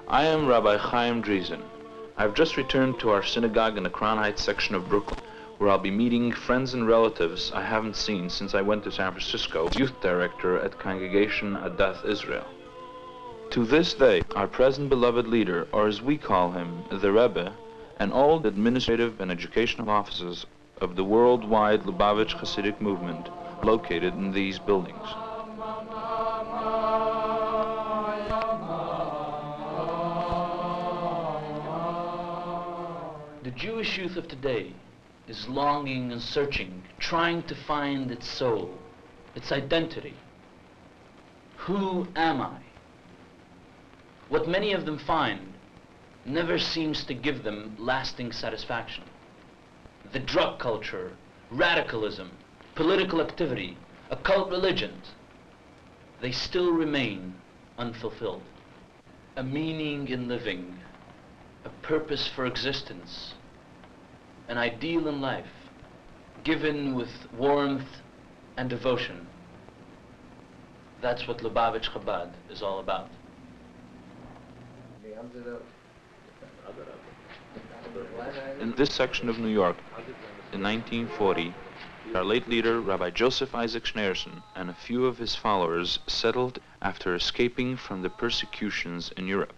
I am Rabbi Kim Dzen. I've just returned to our synagogue in the Crown Heights section of Brooklyn, where I'll be meeting friends and relatives I haven't seen since I went to San Francisco as youth director at Congregation Adath Israel. To this day, our present beloved leader, or as we call him, the Rebbe, and all the administrative and educational offices of the worldwide Lubavitch Hasidic movement located in these buildings. The Jewish youth of today is longing and searching, trying to find its soul, its identity. Who am I? What many of them find never seems to give them lasting satisfaction. The drug culture, radicalism, political activity, occult religions, they still remain unfulfilled. A meaning in living, a purpose for existence, an ideal in life, given with warmth and devotion. That's what Lubavitch Chabad is all about. In this section of New York, in 1940, our late leader, Rabbi Joseph Isaac Schneerson, and a few of his followers settled after escaping from the persecutions in Europe.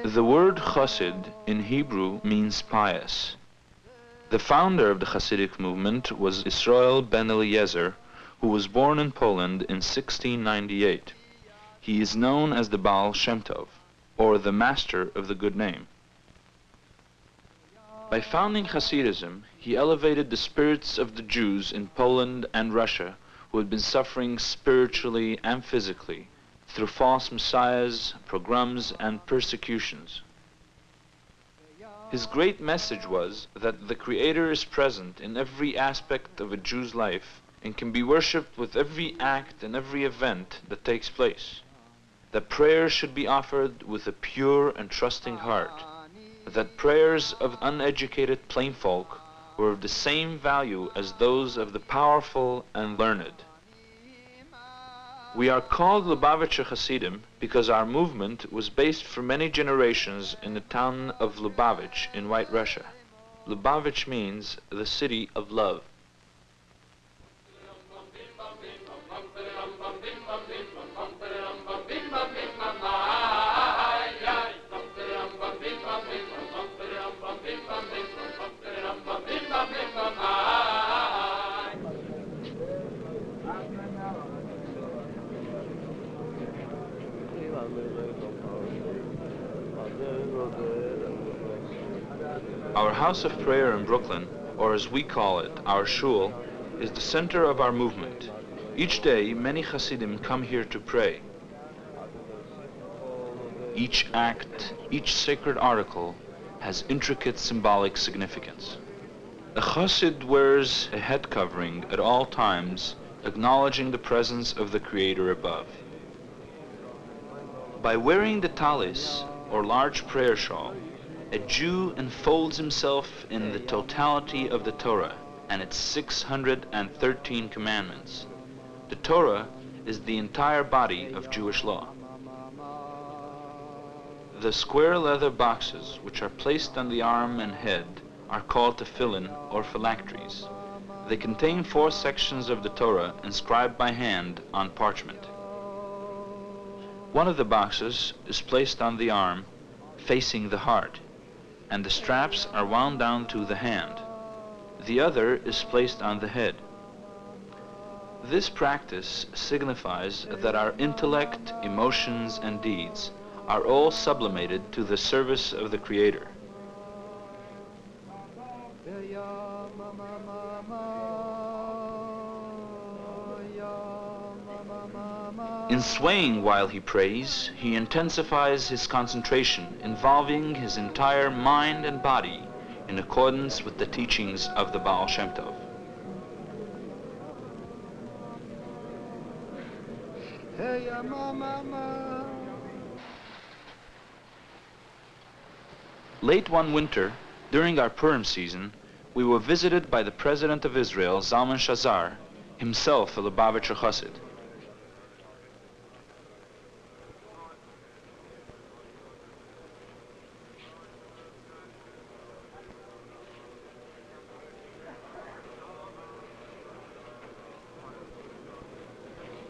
The word Chassid in Hebrew means pious. The founder of the Hasidic movement was Israel ben Eliezer, who was born in Poland in 1698. He is known as the Baal Shem, or the Master of the Good Name. By founding Hasidism, he elevated the spirits of the Jews in Poland and Russia who had been suffering spiritually and physically through false messiahs, pogroms, and persecutions. His great message was that the Creator is present in every aspect of a Jew's life and can be worshipped with every act and every event that takes place. That prayers should be offered with a pure and trusting heart. That prayers of uneducated plain folk were of the same value as those of the powerful and learned. We are called Lubavitcher Hasidim because our movement was based for many generations in the town of Lubavitch in White Russia. Lubavitch means the city of love. Our house of prayer in Brooklyn, or as we call it, our shul, is the center of our movement. Each day, many Hasidim come here to pray. Each act, each sacred article, has intricate symbolic significance. A Chassid wears a head covering at all times, acknowledging the presence of the Creator above. By wearing the talis, or large prayer shawl, a Jew enfolds himself in the totality of the Torah and its 613 commandments. The Torah is the entire body of Jewish law. The square leather boxes which are placed on the arm and head are called tefillin or phylacteries. They contain 4 sections of the Torah inscribed by hand on parchment. One of the boxes is placed on the arm facing the heart, and the straps are wound down to the hand. The other is placed on the head. This practice signifies that our intellect, emotions, and deeds are all sublimated to the service of the Creator. In swaying while he prays, he intensifies his concentration, involving his entire mind and body in accordance with the teachings of the Baal Shem. Late one winter, during our Purim season, we were visited by the President of Israel, Zalman Shazar, himself a Lubavitcher Hasid.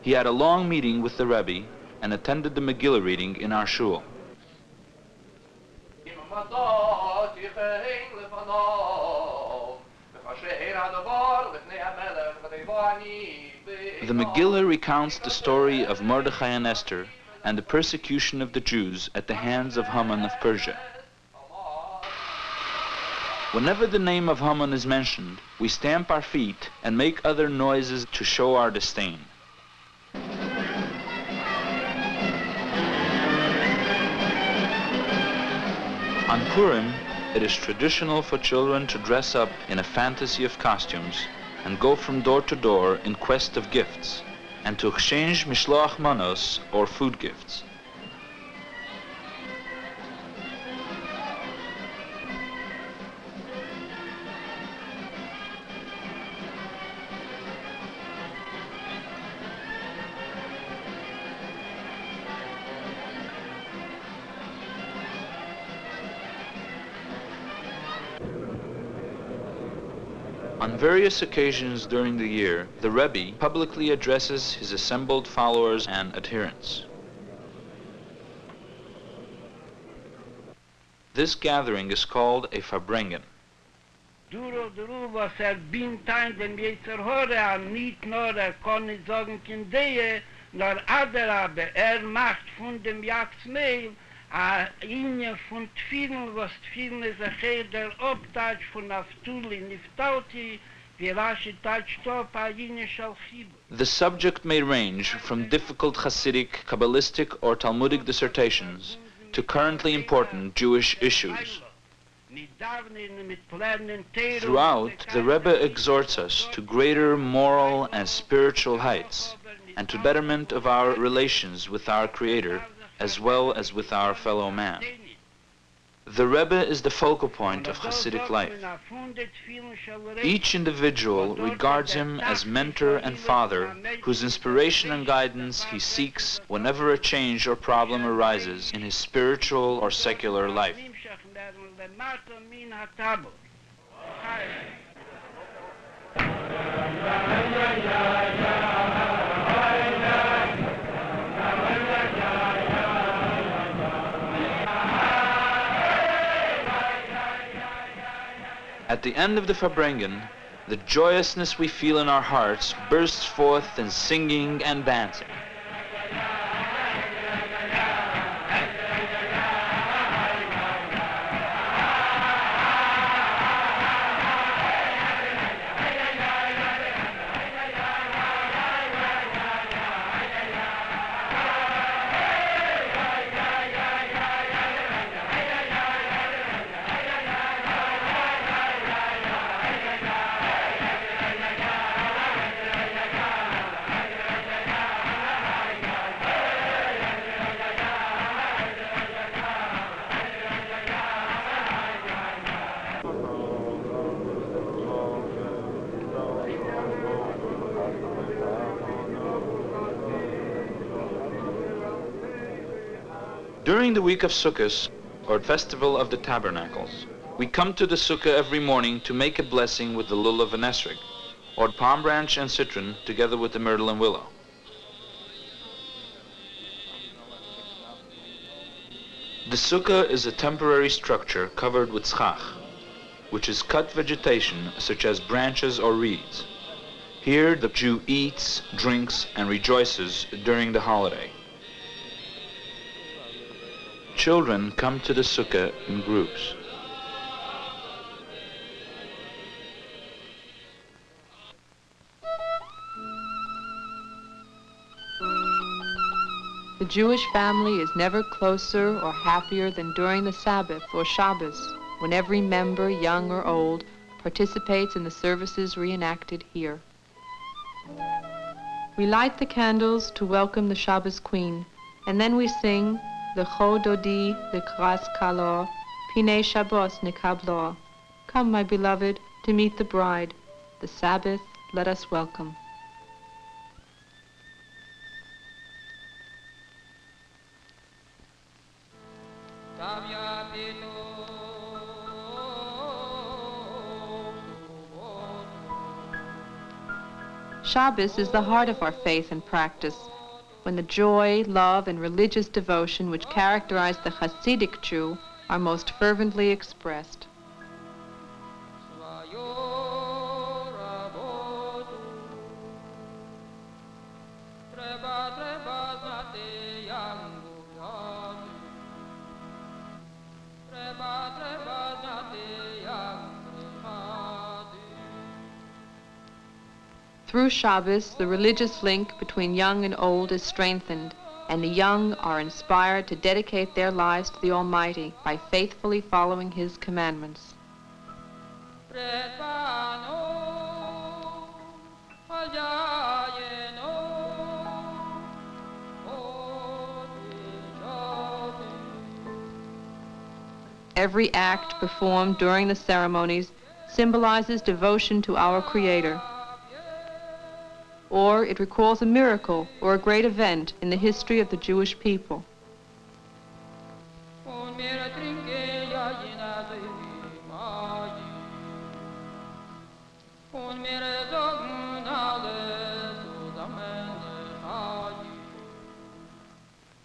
He had a long meeting with the Rebbe and attended the Megillah reading in our shul. The Megillah recounts the story of Mordechai and Esther and the persecution of the Jews at the hands of Haman of Persia. Whenever the name of Haman is mentioned, we stamp our feet and make other noises to show our disdain. On Purim, it is traditional for children to dress up in a fantasy of costumes and go from door to door in quest of gifts, and to exchange mishloach manos, or food gifts. On various occasions during the year, the Rebbe publicly addresses his assembled followers and adherents. This gathering is called a Farbrengen. Was bintein dem Yetzer Hora, nicht nur kann nicht sagen Kindeje, nur Adarabe, macht von dem Jagsmeil a Inje von Tfilen, was Tfilen ist der Obtatsch von Aftuli Niftauti, wie Rashi touched up a Inje Shalchib. The subject may range from difficult Hasidic, Kabbalistic, or Talmudic dissertations to currently important Jewish issues. Throughout, the Rebbe exhorts us to greater moral and spiritual heights and to betterment of our relations with our Creator as well as with our fellow man. The Rebbe is the focal point of Hasidic life. Each individual regards him as mentor and father, whose inspiration and guidance he seeks whenever a change or problem arises in his spiritual or secular life. At the end of the Farbrengen, the joyousness we feel in our hearts bursts forth in singing and dancing. During the week of Sukkot, or Festival of the Tabernacles, we come to the Sukkah every morning to make a blessing with the lulav and esrog, or palm branch and citron, together with the myrtle and willow. The Sukkah is a temporary structure covered with schach, which is cut vegetation such as branches or reeds. Here the Jew eats, drinks, and rejoices during the holiday. Children come to the Sukkah in groups. The Jewish family is never closer or happier than during the Sabbath or Shabbos, when every member, young or old, participates in the services reenacted here. We light the candles to welcome the Shabbos Queen, and then we sing Lecho Dodi Lekras Kalor Pine Shabbos nikablo. Come, my beloved, to meet the bride. The Sabbath let us welcome. Shabbos is the heart of our faith and practice, when the joy, love, and religious devotion which characterize the Hasidic Jew are most fervently expressed. Through Shabbos, the religious link between young and old is strengthened, and the young are inspired to dedicate their lives to the Almighty by faithfully following His commandments. Every act performed during the ceremonies symbolizes devotion to our Creator, or it recalls a miracle or a great event in the history of the Jewish people.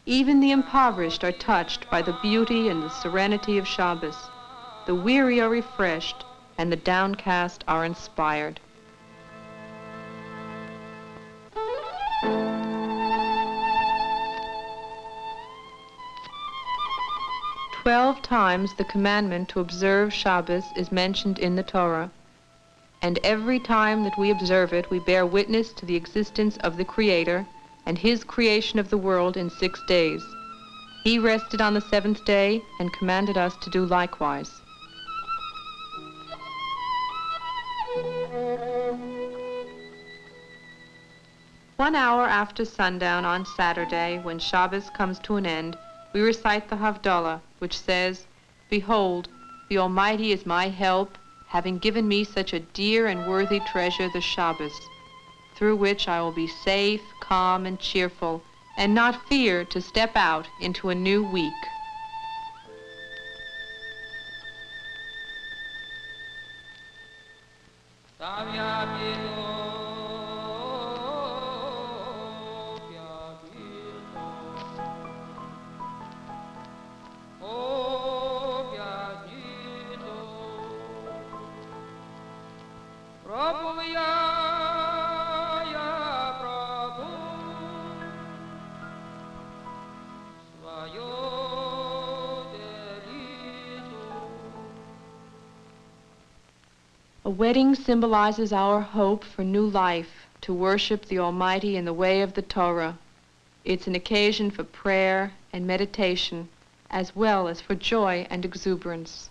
Even the impoverished are touched by the beauty and the serenity of Shabbos. The weary are refreshed, and the downcast are inspired. "12 times the commandment to observe Shabbos is mentioned in the Torah, and every time that we observe it, we bear witness to the existence of the Creator and His creation of the world in 6 days. He rested on the 7th day and commanded us to do likewise." One hour after sundown on Saturday, when Shabbos comes to an end, we recite the Havdalah, which says, "Behold, the Almighty is my help, having given me such a dear and worthy treasure, the Shabbos, through which I will be safe, calm, and cheerful, and not fear to step out into a new week." A wedding symbolizes our hope for new life, to worship the Almighty in the way of the Torah. It's an occasion for prayer and meditation, as well as for joy and exuberance.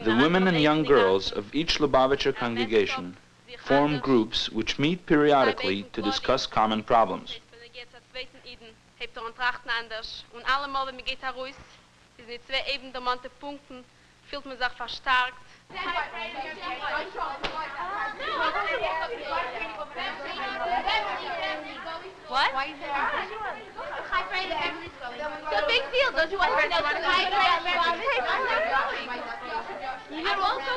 The women and young girls of each Lubavitcher congregation form groups which meet periodically to discuss common problems. fühlt man sich verstärkt. What? It's a big deal. Don't you want to know the You can also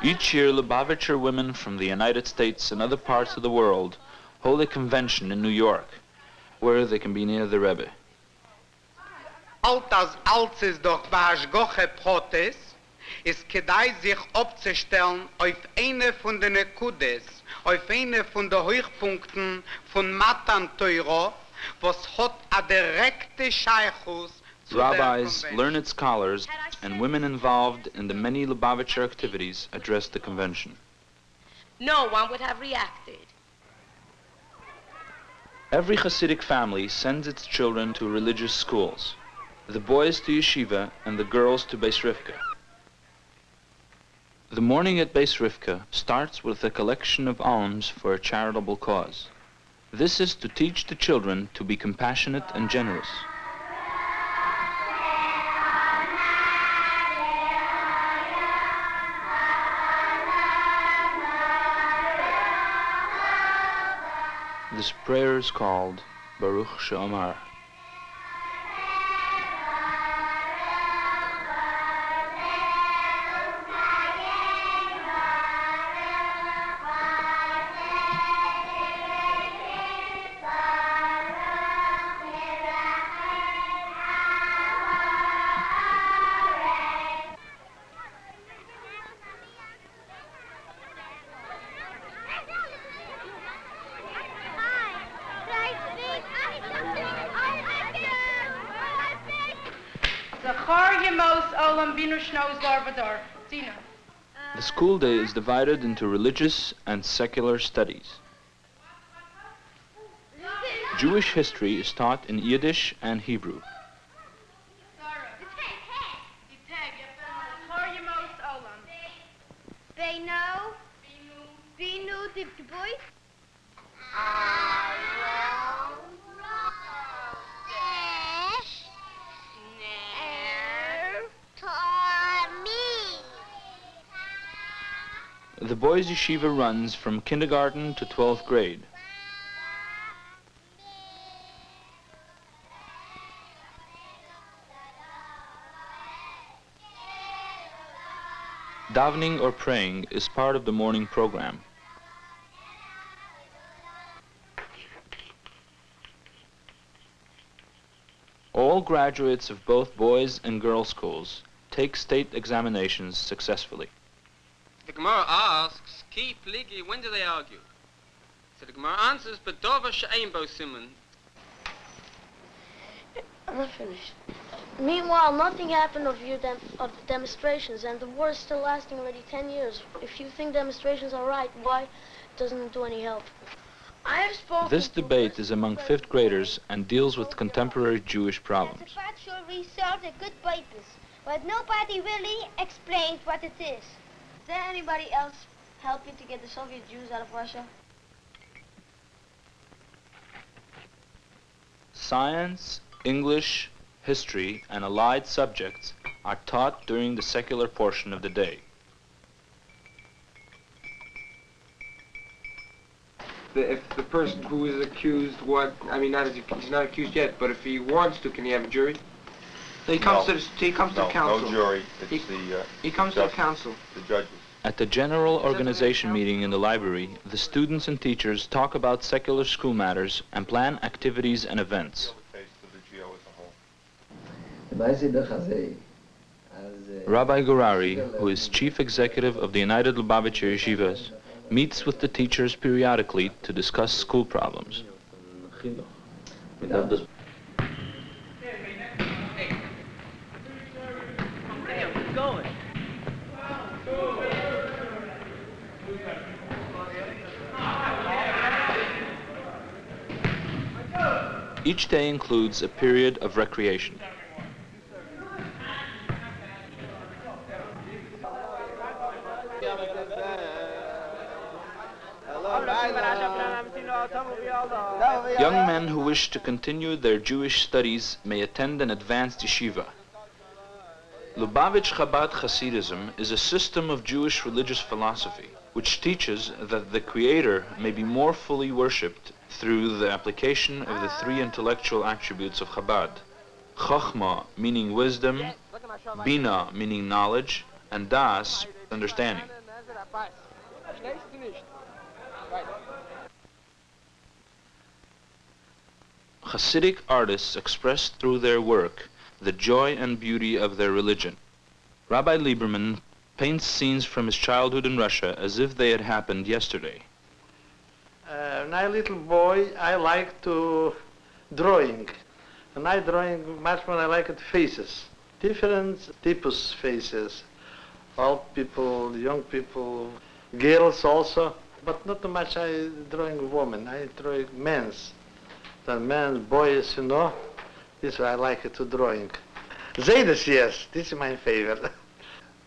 Each year, Lubavitcher women from the United States and other parts of the world hold a convention in New York, where they can be near the Rebbe. Altas altes doch Bashgoche Protes, es kedai sich abzustellen auf eine von den Nekudes, auf eine von den Hochpunkten von Matan Torah, was hat a direkte Scheichus zu der Rabbis, Convention. learned scholars, and women involved in the many Lubavitcher activities addressed the convention. No one would have reacted. Every Hasidic family sends its children to religious schools, the boys to yeshiva and the girls to Beis Rivka. The morning at Beis Rivka starts with a collection of alms for a charitable cause. This is to teach the children to be compassionate and generous. This prayer is called Baruch She'amar. The school day is divided into religious and secular studies. Jewish history is taught in Yiddish and Hebrew. The boys' yeshiva runs from kindergarten to 12th grade. Davening or praying is part of the morning program. All graduates of both boys' and girls' schools take state examinations successfully. The Gemara asks, Ki pligi, when do they argue? So the Gemara answers, Bedova she'ein bo siman. I'm not finished. Meanwhile, nothing happened of the demonstrations, and the war is still lasting already 10 years. If you think demonstrations are right, why doesn't it do any help? I have spoken This debate is among 5th graders and deals with contemporary Jewish problems. Sabbath should resolve a good purpose, but nobody really explains what it is. Is there anybody else helping to get the Soviet Jews out of Russia? Science, English, history, and allied subjects are taught during the secular portion of the day. If the person who is accused, he's not accused yet, but if he wants to, can he have a jury? He comes to council. No jury. It's He comes to council. The judges. At the general organization meeting in the library, the students and teachers talk about secular school matters and plan activities and events. Rabbi Gurari, who is chief executive of the United Lubavitcher Yeshivas, meets with the teachers periodically to discuss school problems. Each day includes a period of recreation. Young men who wish to continue their Jewish studies may attend an advanced yeshiva. Lubavitch Chabad Hasidism is a system of Jewish religious philosophy which teaches that the Creator may be more fully worshipped through the application of the three intellectual attributes of Chabad. Chochmah, meaning wisdom, Bina, meaning knowledge, and Das, understanding. Hasidic artists express through their work the joy and beauty of their religion. Rabbi Lieberman paints scenes from his childhood in Russia as if they had happened yesterday. When I was a little boy, I liked to drawing. And I drawing much more I liked faces. Different types faces. Old people, young people, girls also. But not too much I drawing women. I drawing men's. The men, boys, you know. This is what I like to drawing. Zaydas, yes, this is my favorite.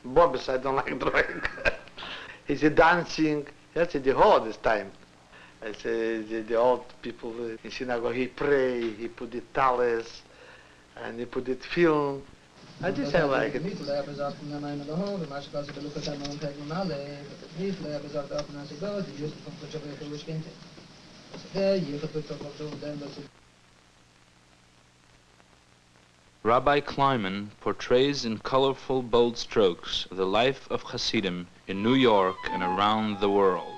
Bobbies, I don't like drawing. It's a dancing, that's the hardest time. It's the old people in synagogue, he pray, he put the talis, and he put the film. I just I like it. Rabbi Kleiman portrays in colorful, bold strokes the life of Hasidim in New York and around the world.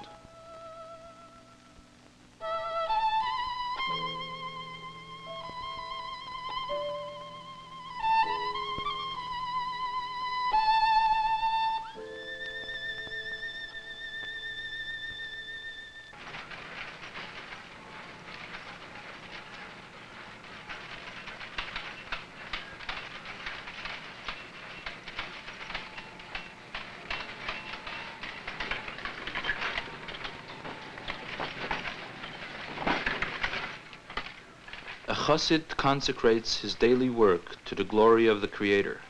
A Chassid consecrates his daily work to the glory of the Creator.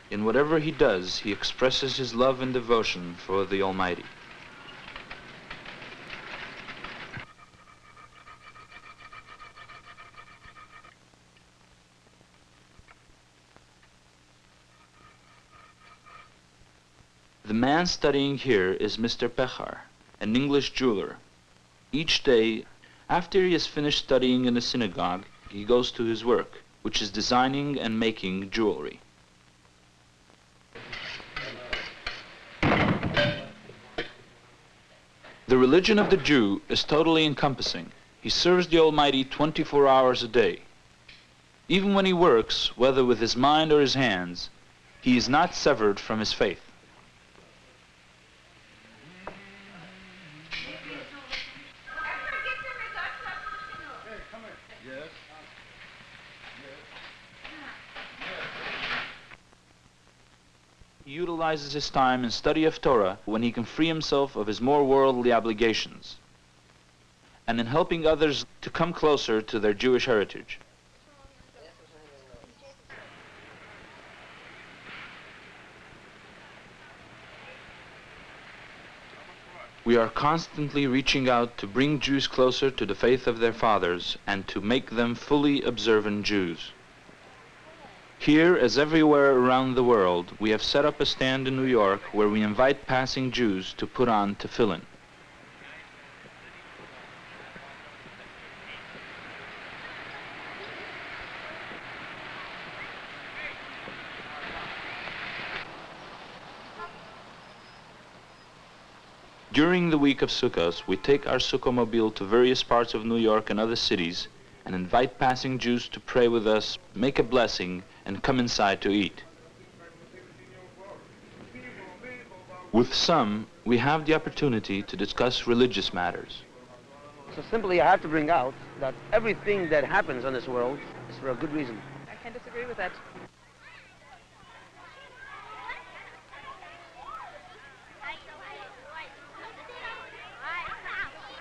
In whatever he does, he expresses his love and devotion for the Almighty. The man studying here is Mr. Pechar, an English jeweler. Each day, after he has finished studying in the synagogue, he goes to his work, which is designing and making jewelry. The religion of the Jew is totally encompassing. He serves the Almighty 24 hours a day. Even when he works, whether with his mind or his hands, he is not severed from his faith. He utilizes his time in study of Torah when he can free himself of his more worldly obligations, and in helping others to come closer to their Jewish heritage. We are constantly reaching out to bring Jews closer to the faith of their fathers and to make them fully observant Jews. Here, as everywhere around the world, we have set up a stand in New York where we invite passing Jews to put on tefillin. During the week of Sukkot, we take our Sukkah-mobile to various parts of New York and other cities and invite passing Jews to pray with us, make a blessing, and come inside to eat. With some, we have the opportunity to discuss religious matters. So simply I have to bring out that everything that happens in this world is for a good reason. I can't disagree with that.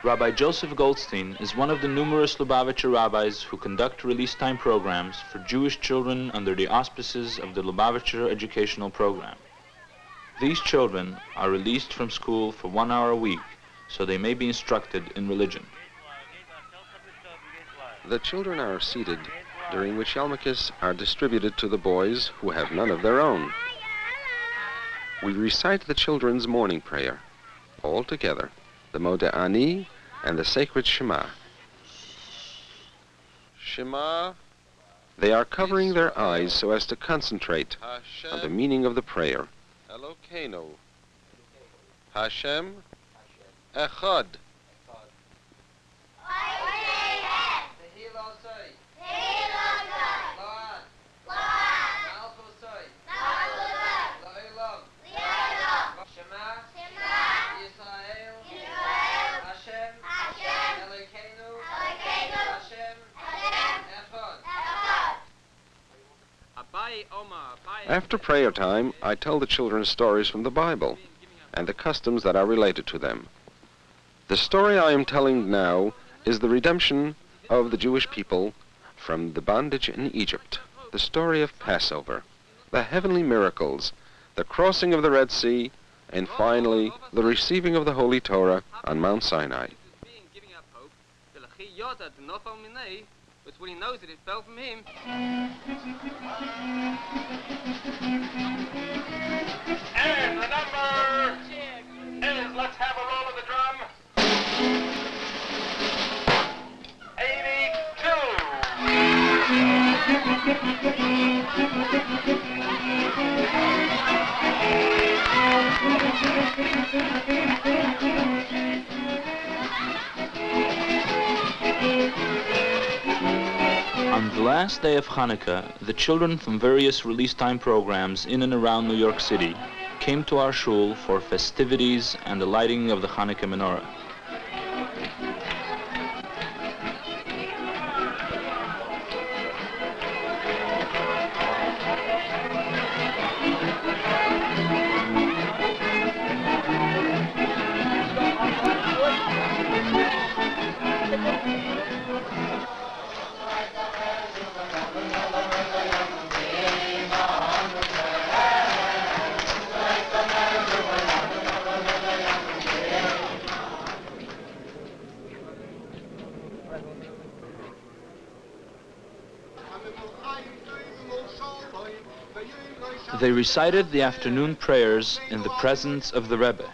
Rabbi Joseph Goldstein is one of the numerous Lubavitcher rabbis who conduct release time programs for Jewish children under the auspices of the Lubavitcher Educational Program. These children are released from school for 1 hour a week so they may be instructed in religion. The children are seated, during which yarmulkes are distributed to the boys who have none of their own. We recite the children's morning prayer, all together, the Modeh Ani and the sacred Shema. Shema. They are covering their eyes so as to concentrate on the meaning of the prayer. Elokeinu, Hashem, Echad. After prayer time, I tell the children stories from the Bible and the customs that are related to them. The story I am telling now is the redemption of the Jewish people from the bondage in Egypt, the story of Passover, the heavenly miracles, the crossing of the Red Sea, and finally, the receiving of the Holy Torah on Mount Sinai. But when he knows that it fell from him. And the number is, let's have a roll of the drum, 82. On the last day of Hanukkah, the children from various release time programs in and around New York City came to our shul for festivities and the lighting of the Hanukkah menorah. They recited the afternoon prayers in the presence of the Rebbe.